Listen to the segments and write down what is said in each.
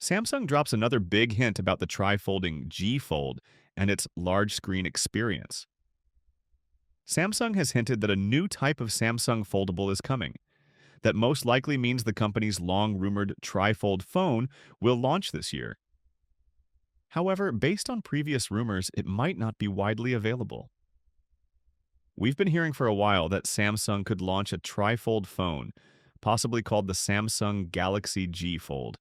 Samsung drops another big hint about the tri-folding G Fold and its large screen experience. Samsung has hinted that a new type of Samsung Foldable is coming. That most likely means the company's long-rumored tri-fold phone will launch this year. However, based on previous rumors, it might not be widely available. We've been hearing for a while that Samsung could launch a tri-fold phone, possibly called the Samsung Galaxy G Fold,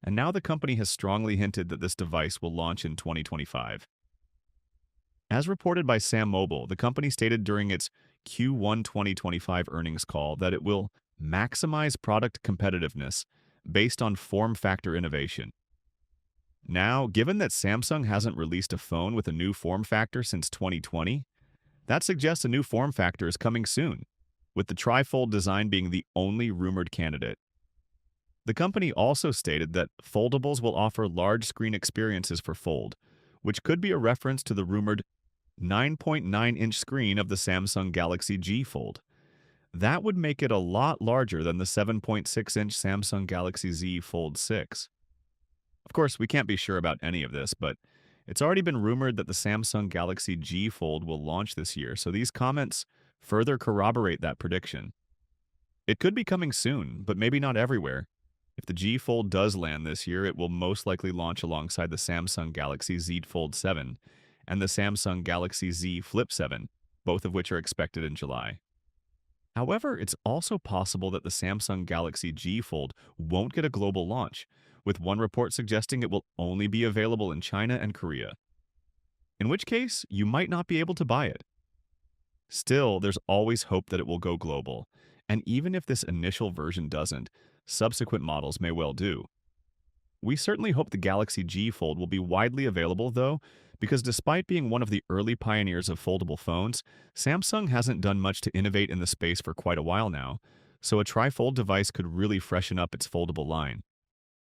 and now the company has strongly hinted that this device will launch in 2025. As reported by Sam Mobile, the company stated during its Q1 2025 earnings call that it will maximize product competitiveness based on form factor innovation. Now, given that Samsung hasn't released a phone with a new form factor since 2020, that suggests a new form factor is coming soon, with the trifold design being the only rumored candidate. The company also stated that foldables will offer large screen experiences for Fold, which could be a reference to the rumored 9.9-inch screen of the Samsung Galaxy G Fold. That would make it a lot larger than the 7.6-inch Samsung Galaxy Z Fold 6. Of course, we can't be sure about any of this, but it's already been rumored that the Samsung Galaxy G Fold will launch this year, so these comments further corroborate that prediction. It could be coming soon, but maybe not everywhere. If the G Fold does land this year, it will most likely launch alongside the Samsung Galaxy Z Fold 7 and the Samsung Galaxy Z Flip 7, both of which are expected in July. However, it's also possible that the Samsung Galaxy G Fold won't get a global launch, with one report suggesting it will only be available in China and Korea. In which case, you might not be able to buy it. Still, there's always hope that it will go global, and even if this initial version doesn't, subsequent models may well do. We certainly hope the Galaxy G Fold will be widely available, though, because despite being one of the early pioneers of foldable phones, Samsung hasn't done much to innovate in the space for quite a while now, so a tri-fold device could really freshen up its foldable line.